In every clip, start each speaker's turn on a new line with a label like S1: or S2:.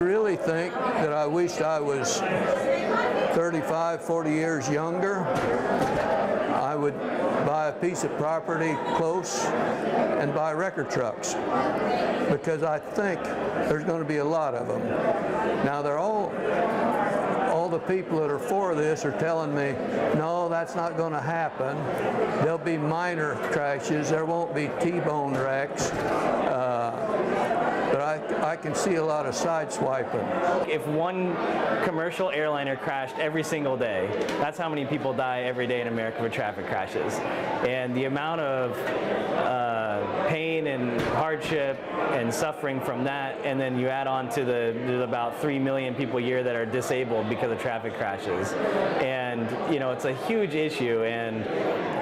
S1: I really think that I wished I was 35, 40 years younger. I would buy a piece of property close and buy record trucks, because I think there's going to be a lot of them. Now they're all the people that are for this are telling me, no, that's not going to happen. There'll be minor crashes. There won't be T-bone wrecks. But I can see a lot of sideswiping.
S2: If one commercial airliner crashed every single day, that's how many people die every day in America for traffic crashes. And the amount of pain and hardship and suffering from that, and then you add on to there's about 3 million people a year that are disabled because of traffic crashes. And you know, it's a huge issue, and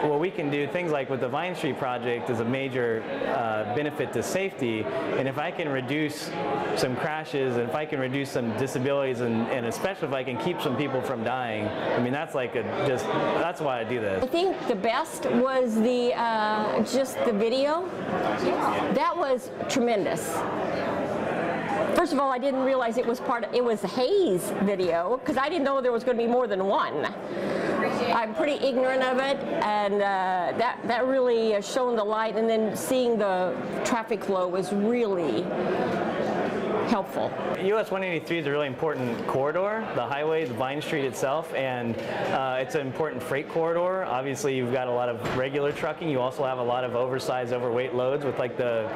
S2: what we can do, things like with the Vine Street project, is a major benefit to safety. And if I can reduce some crashes, and if I can reduce some disabilities, and especially if I can keep some people from dying, I mean, that's like that's why I do this.
S3: I think the best was the just the video. That was tremendous. First of all, I didn't realize it was Hayes' video, because I didn't know there was going to be more than one. I'm pretty ignorant of it, and that really shone the light, and then seeing the traffic flow was really helpful.
S2: US 183 is a really important corridor, the highway, the Vine Street itself, and it's an important freight corridor. Obviously, you've got a lot of regular trucking. You also have a lot of oversized, overweight loads with like the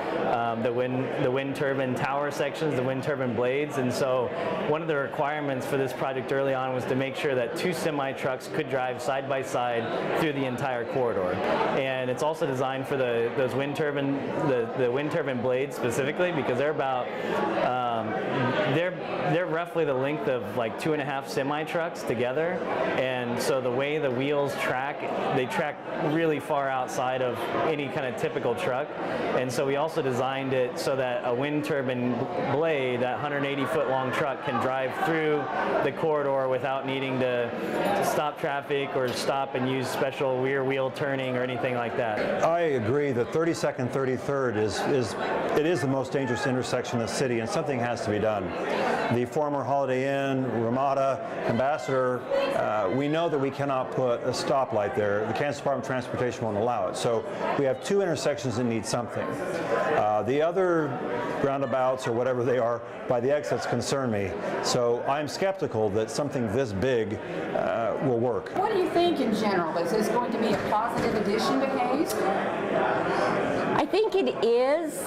S2: wind turbine tower sections, the wind turbine blades. And so one of the requirements for this project early on was to make sure that 2 semi-trucks could drive side by side through the entire corridor. And it's also designed for those wind turbine, the wind turbine blades specifically, because they're about they're roughly the length of like 2.5 semi-trucks together, and so the way the wheels track, they track really far outside of any kind of typical truck. And so we also designed it so that a wind turbine blade, that 180-foot long truck, can drive through the corridor without needing to stop traffic or stop and use special rear wheel turning or anything like that.
S4: I agree that 32nd, 33rd is the most dangerous intersection in the city, and something has to be done. The former Holiday Inn, Ramada, Ambassador, we know that we cannot put a stoplight there. The Kansas Department of Transportation won't allow it. So we have 2 intersections that need something. The other roundabouts, or whatever they are, by the exits concern me. So I'm skeptical that something this big will work.
S5: What do you think in general? Is this going to be a positive addition to Hayes?
S3: I think it is.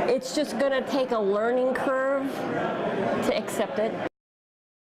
S3: It's just going to take a learning curve to accept it.